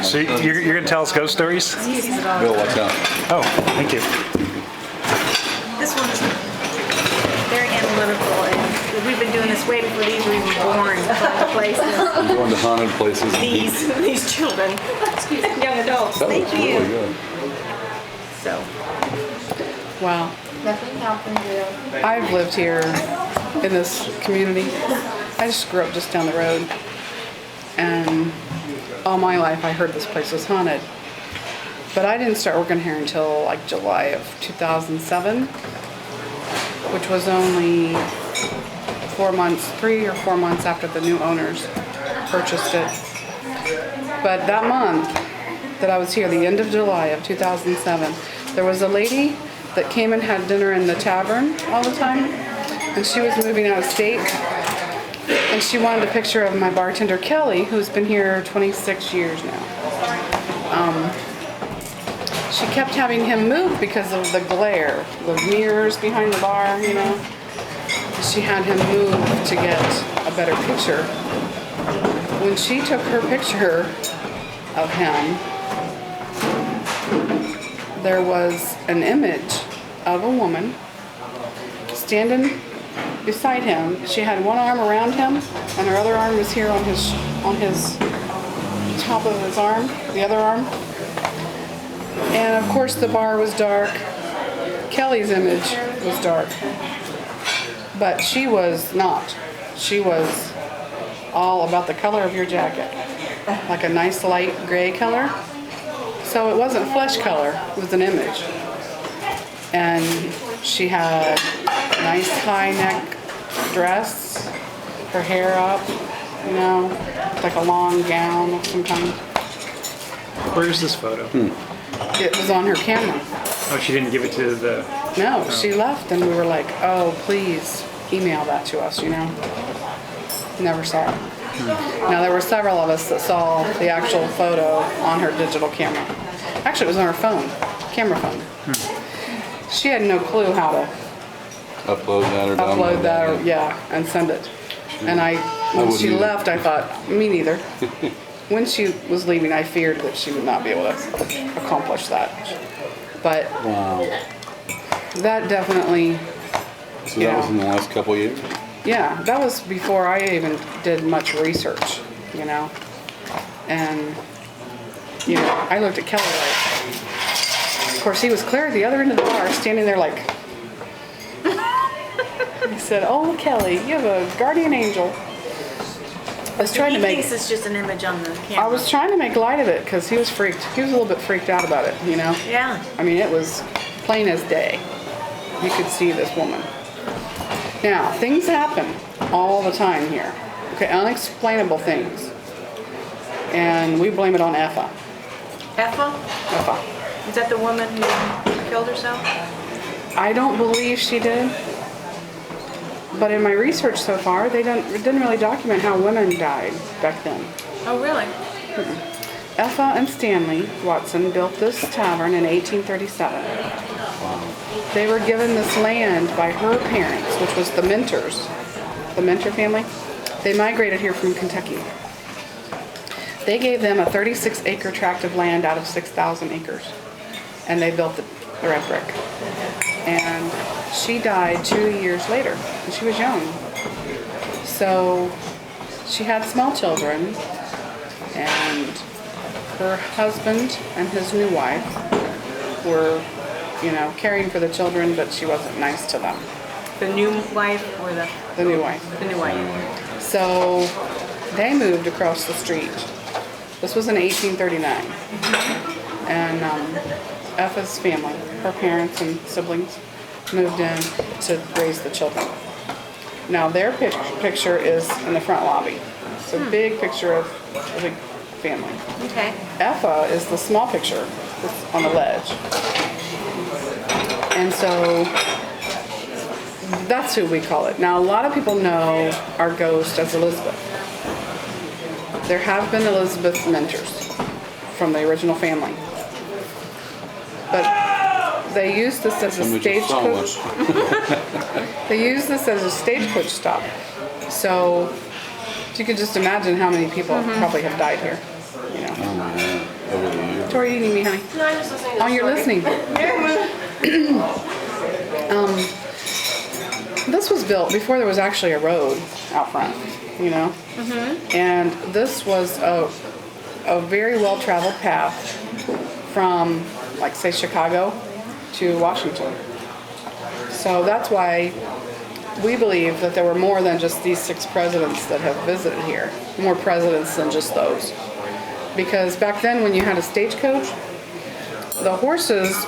So you're going to tell us ghost stories? Bill, watch out. Oh, thank you. This one's very analytical, and we've been doing this way before these were even born. Places. I'm going to haunted places. These children, young adults. That Thank looks you. really good. So, Wow. Nothing happened real. I've lived here in this community. I just grew up just down the road. And all my life I heard this place was haunted. But I didn't start working here until like July of 2007, which was only 3 or 4 months after the new owners purchased it. But that month that I was here, the end of July of 2007, there was a lady that came and had dinner in the tavern all the time, and she was moving out of state, and she wanted a picture of my bartender Kelly, who's been here 26 years now. She kept having him move because of the glare, the mirrors behind the bar, you know. She had him move to get a better picture. When she took her picture of him, there was an image of a woman standing beside him. She had one arm around him, and her other arm was here on his top of his arm, the other arm. And of course the bar was dark. Kelly's image was dark. But she was not. She was all about the color of your jacket. Like a nice light gray color. So it wasn't flesh color, it was an image. And she had a nice high neck dress, her hair up, you know, like a long gown of some kind. Where's this photo? It was on her camera. Oh, she didn't give it to the... No, she left and we were like, oh, please email that to us, you know. Never saw it. Now, there were several of us that saw the actual photo on her digital camera. Actually, it was on her phone, camera phone. She had no clue how to Upload that or download upload that or, yeah, and send it. And when wouldn't she either. left, I thought, me neither. When she was leaving, I feared that she would not be able to accomplish that. But Wow. that definitely, So that was in the last couple of years? yeah, that was before I even did much research, you know. And, you know, I looked at Kelly like, of course, he was clear at the other end of the bar, standing there like, he said, oh, Kelly, you have a guardian angel. I was trying he to make, thinks it's just an image on the camera. I was trying to make light of it because he was freaked. He was a little bit freaked out about it, you know. Yeah. I mean, it was plain as day. You could see this woman. Now, things happen all the time here. Okay, unexplainable things. And we blame it on Effa. Effa? Effa. Is that the woman who killed herself? I don't believe she did. But in my research so far, it didn't really document how women died back then. Oh, really? Effa and Stanley Watson built this tavern in 1837. They were given this land by her parents, which was the Mentors, the Mentor family. They migrated here from Kentucky. They gave them a 36-acre tract of land out of 6,000 acres, and they built the Red Brick. And she died 2 years later, and she was young. So she had small children, and her husband and his new wife were, you know, caring for the children, but she wasn't nice to them. The new wife or the The new wife. new wife? So they moved across the street. This was in 1839. And Effa's family, her parents and siblings, moved in to raise the children. Now their picture is in the front lobby. It's a big picture of a big family. Okay. Effa is the small picture that's on the ledge. And so that's who we call it. Now a lot of people know our ghost as Elizabeth. There have been Elizabeth Mentors from the original family. But they use this as a stagecoach. They use this as a stagecoach stop. So you could just imagine how many people probably have died here. You know. Oh my God. story do you need me, honey? No, I'm just listening to Oh, the you're story. listening. This was built before there was actually a road out front, you know? And this was a very well-traveled path from, like, say, Chicago to Washington. So that's why we believe that there were more than just these 6 presidents that have visited here. More presidents than just those. Because back then when you had a stagecoach, the horses,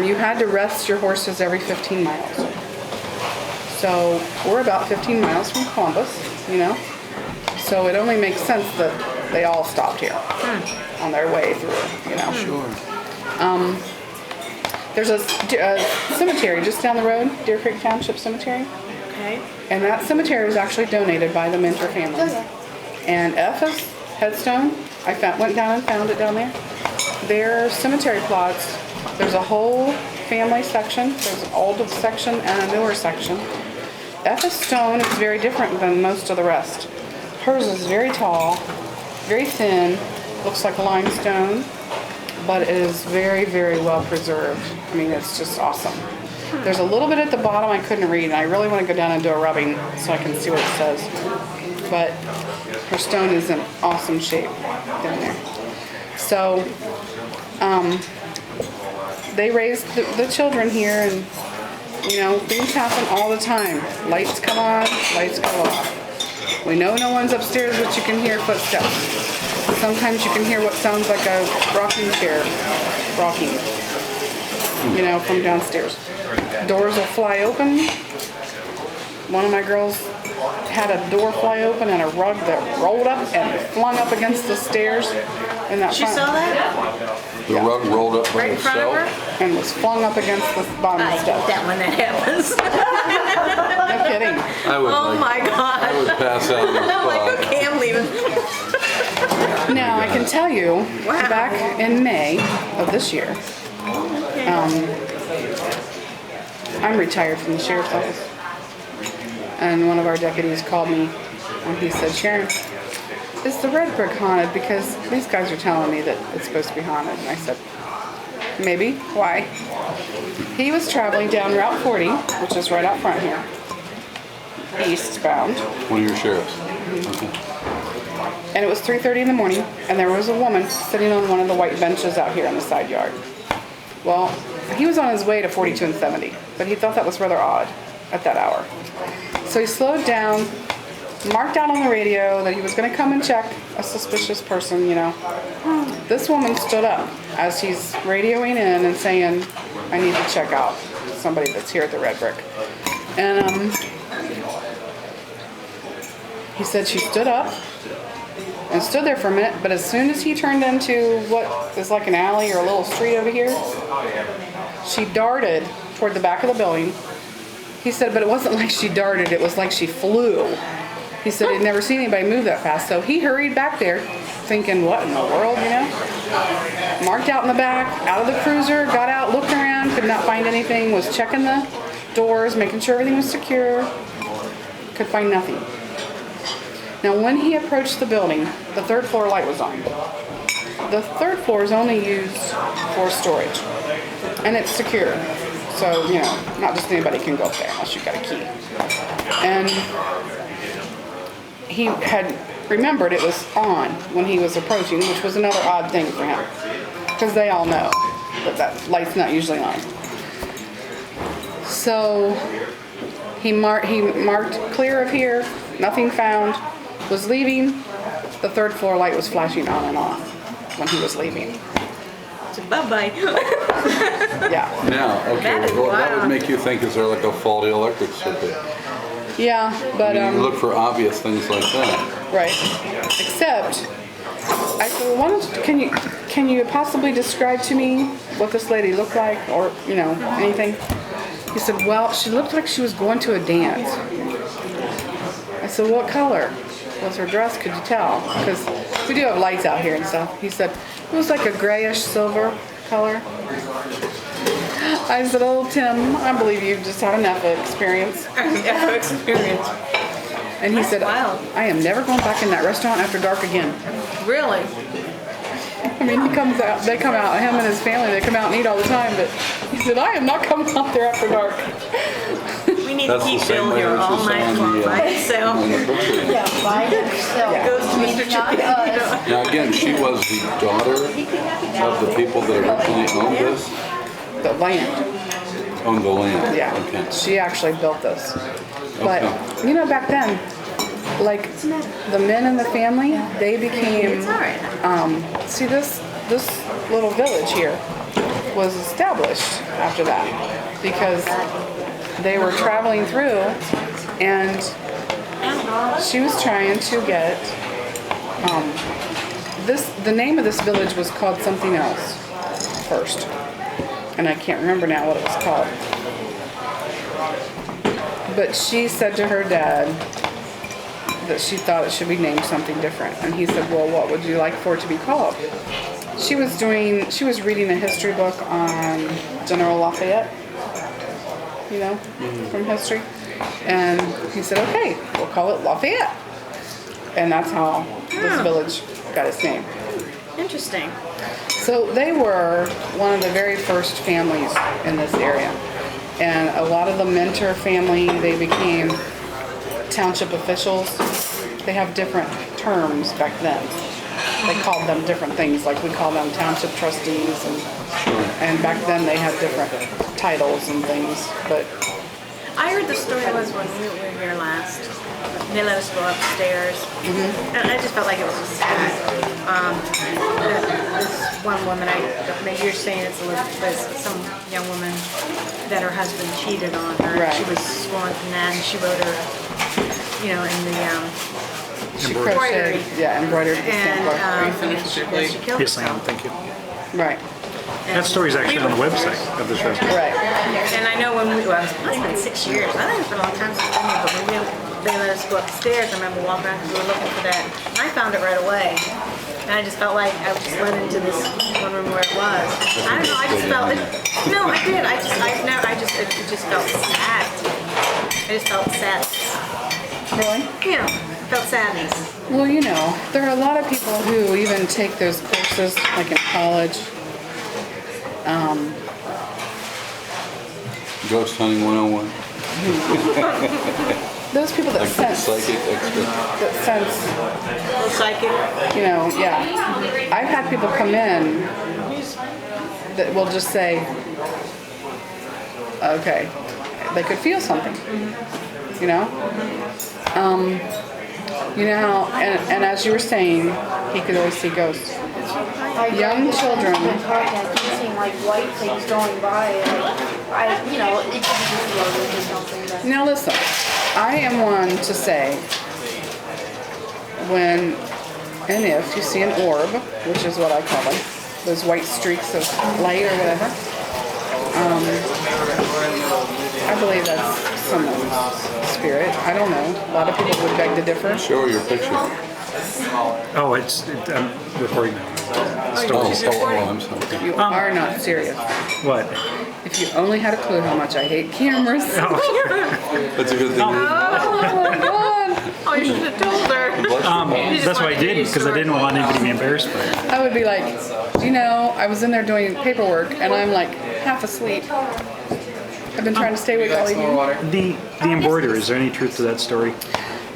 you had to rest your horses every 15 miles. So we're about 15 miles from Columbus, you know? So it only makes sense that they all stopped here on their way through, you know? Sure. There's a cemetery just down the road, Deer Creek Township Cemetery. Okay. And that cemetery was actually donated by the Minter family. And Effa's headstone, I went down and found it down there. Their cemetery plots, there's a whole family section, there's an old section and a newer section. Effa's stone is very different than most of the rest. Hers is very tall, very thin, looks like limestone, but it is very, very well preserved. I mean, it's just awesome. There's a little bit at the bottom I couldn't read, and I really want to go down and do a rubbing so I can see what it says. But her stone is in awesome shape down there. So, they raised the children here, and, you know, things happen all the time. Lights come on, lights go off. We know no one's upstairs, but you can hear footsteps. Sometimes you can hear what sounds like a rocking chair rocking, you know, from downstairs. Doors will fly open. One of my girls had a door fly open and a rug that rolled up and flung up against the stairs in that She front. saw that? The rug rolled up by Right in front of itself. her? And was flung up against the bottom I of the hate steps. that when that happens. No kidding. I would Oh like, my I God. would pass out on the I'm like, spot. okay, I'm leaving. Now, I can tell you, Wow. back in May of this year, I'm retired from the sheriff's office. And one of our deputies called me and he said, Sharon, is the Red Brick haunted? Because these guys are telling me that it's supposed to be haunted. And I said, maybe. Why? He was traveling down Route 40, which is right out front here, eastbound. One of your sheriffs. And it was 3:30 in the morning, and there was a woman sitting on one of the white benches out here in the side yard. Well, he was on his way to 42 and 70, but he thought that was rather odd at that hour. So he slowed down, marked out on the radio that he was going to come and check a suspicious person, you know. This woman stood up as he's radioing in and saying, I need to check out somebody that's here at the Red Brick. And he said she stood up and stood there for a minute, but as soon as he turned into what is like an alley or a little street over here, she darted toward the back of the building. He said, but it wasn't like she darted, it was like she flew. He said he'd never seen anybody move that fast, so he hurried back there thinking, what in the world, you know? Marked out in the back, out of the cruiser, got out, looked around, could not find anything, was checking the doors, making sure everything was secure, could find nothing. Now, when he approached the building, the 3rd floor light was on. The 3rd floor is only used for storage, and it's secure. So, you know, not just anybody can go up there unless you've got a key. And he had remembered it was on when he was approaching, which was another odd thing for him, because they all know that that light's not usually on. So he marked clear of here, nothing found. Was leaving, the 3rd floor light was flashing on and off when he was leaving. So bye-bye. Yeah. Now, okay, That is well, that wild. would make you think, is there like a faulty electric circuit? Yeah, but You look for obvious things like that. right. Except, I said, well, why don't, can you possibly describe to me what this lady looked like, or, you know, anything? He said, well, she looked like she was going to a dance. I said, what color was her dress? Could you tell? Because we do have lights out here and stuff. He said, it was like a grayish silver color. I said, oh, Tim, I believe you've just had enough experience. Experience. And he said, wild. I am never going back in that restaurant after dark again. Really? I mean, he comes out, they come out, him and his family, they come out and eat all the time, but he said, I am not coming out there after dark. We need That's to the keep same Bill way here as all the night sign long on by himself. the picture. Yeah, by himself. Goes to Maybe Mr. not Chicken. us. Now again, she was the daughter of the people that originally owned this, The land, owned the land. yeah. Okay. She actually built this. But, Okay. you know, back then, like, the men in the family, they became, It's all right. see this little village here was established after that because they were traveling through and she was trying to get the name of this village was called something else first, and I can't remember now what it was called, but she said to her dad that she thought it should be named something different, and he said, well, what would you like for it to be called? She was reading a history book on General Lafayette, you know, from history. And he said, okay, we'll call it Lafayette. And that's how this village got its name. Interesting. So they were one of the very first families in this area. And a lot of the Mentor family, they became township officials. They have different terms back then. They called them different things, like we call them township trustees, and back then they had different titles and things. But I heard the story was when we were here last. They let us go upstairs, and I just felt like it was just sad. This one woman, maybe you're saying it's Elizabeth, but it's some young woman that her husband cheated on her. Right. She was sworn from that, and she wrote her, you know, in the she Embroidery. crocheted, yeah, embroidered the and stamp. she killed Yes, I am. herself. Thank you. Right, That story's actually on the website of this restaurant. right. And I know when well, it's been 6 years. I think it's been a long time since I've been here, but when they let us go upstairs, I remember walking around because we were looking for that. And I found it right away. And I just felt like I was just led into this one room where it was. I don't know, I just felt it. No, I did. it just felt sad. I just felt sad. Really? You know, felt sadness. Well, you know, there are a lot of people who even take those courses, like in college. Ghost hunting 101. Those people that Like sense, psychic expert. that sense, A little psychic. you know, yeah. I've had people come in that will just say, okay, they could feel something, you know? You know how, and as you were saying, he could always see ghosts. Young children. I keep seeing like white things going by. And you know, it could be just rodents or something. But Now listen, I am one to say, when and if you see an orb, which is what I call them, those white streaks of light or whatever, I believe that's someone's spirit. I don't know. A lot of people would beg to differ. Show her your picture. Oh, I'm recording now. I'm sorry. You are not serious. What? If you only had a clue how much I hate cameras. That's a good thing. Oh my god. Oh, you should have told her. That's why I didn't, because I didn't want anybody to be embarrassed by it. I would be like, you know, I was in there doing paperwork and I'm like half asleep. I've been trying to stay awake all evening. The embroidery, is there any truth to that story?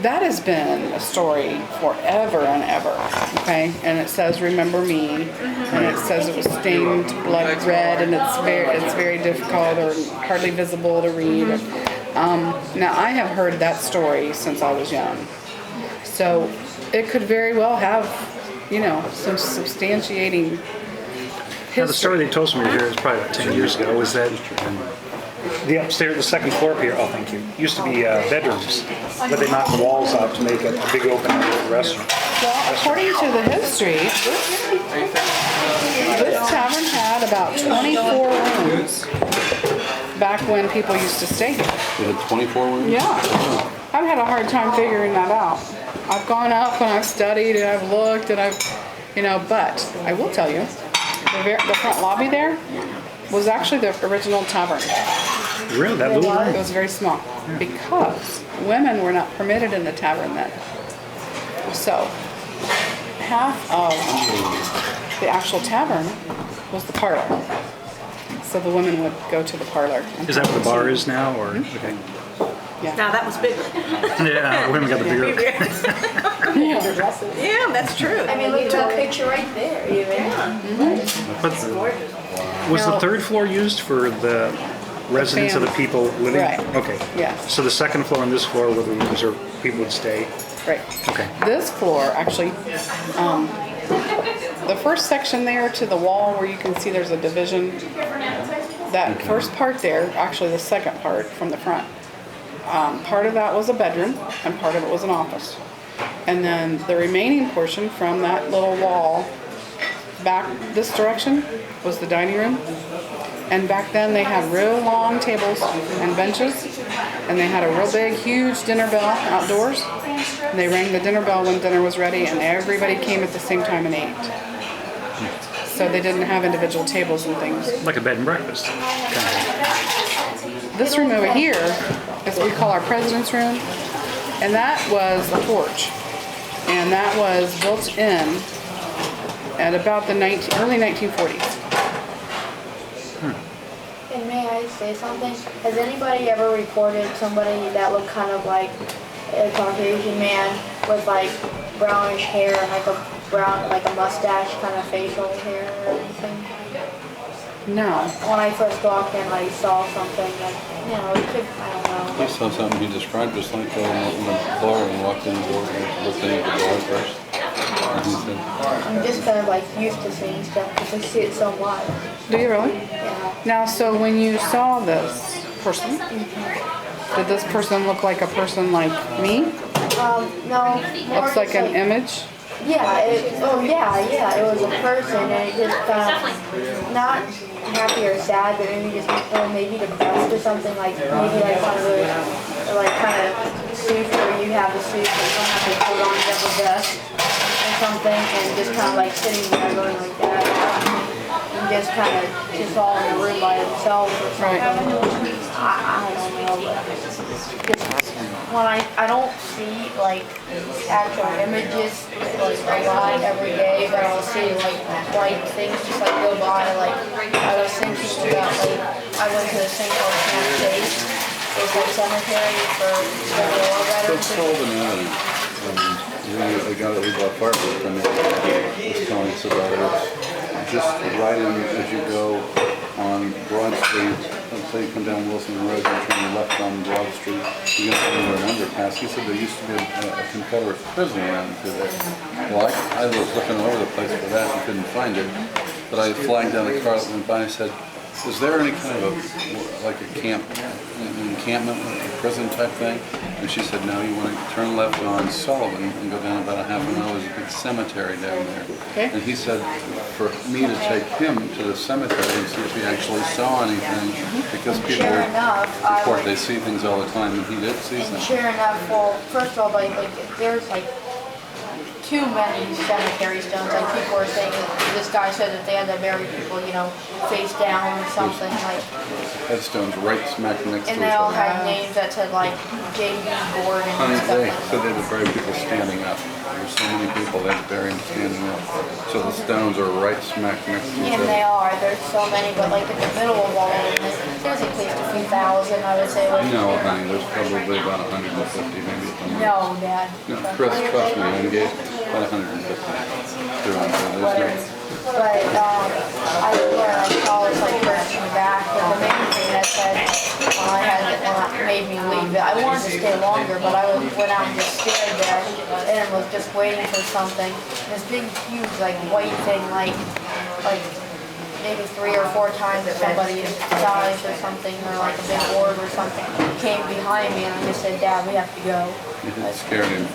That has been a story forever and ever, okay? And it says, remember me, and it says it was stained blood red, and it's very difficult or hardly visible to read. Now, I have heard that story since I was young. So it could very well have, you know, some substantiating history. Now, the story they told me here is probably about 10 years ago, was that the upstairs, the second floor up here, oh thank you, used to be bedrooms, but they knocked the walls out to make a big open restaurant. Well, according to the history, this tavern had about 24 rooms back when people used to stay here. You had 24 rooms? Yeah. I've had a hard time figuring that out. I've gone up and I've studied and I've looked and I've, you know, but I will tell you, the front lobby there was actually the original tavern. Really? That little It room? was very small because women were not permitted in the tavern then. So half of the actual tavern was the parlor. So the women would go to the parlor. And Is that have where the bar tea. is now, or? Okay. Yeah. Now that was bigger. Yeah, women got the bigger. Yeah, that's true. I mean, look at that picture right there, even. But was the No. third floor used for the residents of the people living? Right. Okay. Yes. So the second floor and this floor were the rooms where people would stay? Right. Okay. This floor, actually, the first section there to the wall where you can see there's a division, that first part there, actually the second part from the front, part of that was a bedroom and part of it was an office. And then the remaining portion from that little wall back this direction was the dining room. And back then they had real long tables and benches, and they had a real big, huge dinner bell outdoors. And they rang the dinner bell when dinner was ready, and everybody came at the same time and ate. So they didn't have individual tables and things. Like a bed and breakfast. This room over here is what we call our president's room, and that was a porch. And that was built in at about the early 1940s. And may I say something? Has anybody ever reported somebody that looked kind of like a Caucasian man with like brownish hair and like a mustache kind of facial hair or anything? No. When I first walked in, I saw something that, it could, I don't know. He saw something he described just like that in the bar and walked in the door and looked in at the door first. And he said, I'm just kind of like used to seeing stuff because I see it so much. Do you really? Yeah. Now, so when you saw this person, did this person look like a person like me? No. more Looks like just an image? Yeah, it was a person, and it just kind of not happy or sad, but maybe just maybe depressed or something, like maybe like one of those like kind of suits where you have the suit and you don't have to put on double vest or something, and just kind of like sitting there going like that, and just kind of just all in the room by themselves or something. Right. I don't know, but just when I don't see like actual images like a lot every day, but I'll see like white things just like go by. Like I was thinking about like I went to the St. Paul Camp State. It's like cemetery for the war veterans. that's Sullivan Avenue. The guy that we bought apartment from was telling us about it. It's just right in as you go on Broad Street. Let's say you come down Wilson Road and turn left on Broad Street, you're going to come over an underpass. He said there used to be a Confederate prison around through there. Well, I was looking all over the place for that and couldn't find it. But I flagged down a car that went by and said, is there any kind of like a encampment, a prison type thing? And she said, no, you want to turn left on Sullivan and go down about a half an hour. There's a big cemetery down there. Okay. And he said for me to take him to the cemetery and see if he actually saw anything, because people Sure enough, I report went- they see things all the time, and he did see And something. sure enough, well, first of all, like there's like too many cemetery stones. Like people were saying that this guy said that they had to bury people, face down or something. Like, Headstones right smack next to and each they all other. had names that said like J.B. Gordon Honey, and stuff they like said that. they would bury people standing up. There's so many people they would bury them standing up. So the stones are right smack next to each And they other. are. There's so many, but like in the middle of all of them, there's at least a few thousand, I would say. Like, No, honey, there's probably about 150 maybe. no, Dad. No, trust me, I'm engaged. About 150. They're on there. There's no. But I saw this like person in the back, but the main thing that said made me leave it. I wanted to stay longer, but I went out and just stared there and was just waiting for something. This big, huge, like white thing, like maybe 3 or 4 times that somebody dies or something, or like a big orb or something came behind me, and I just said, Dad, we have to go. It scared him.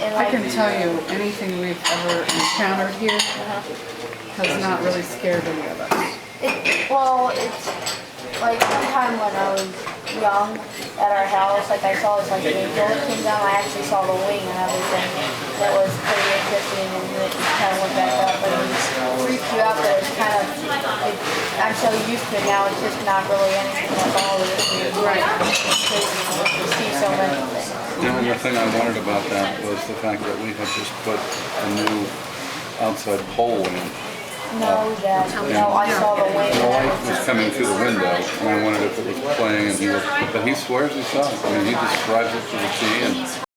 And I like, can tell you, anything we've ever encountered here has not really scared any of us. It's like one time when I was young at our house, like I saw this like angel that came down. I actually saw the wing and everything. That was pretty interesting, and it kind of went back up, and it freaked you out. That it's kind of, I'm so used to it now. It's just not really anything that bothers me. Right. Because you see so many things. The only thing I wondered about that was the fact that we had just put a new outside polling. No, Dad. No, I saw the wind The and light everything. was coming through the window, and I wondered if it was playing, and but he swears he saw it. I mean, he describes it to the T, and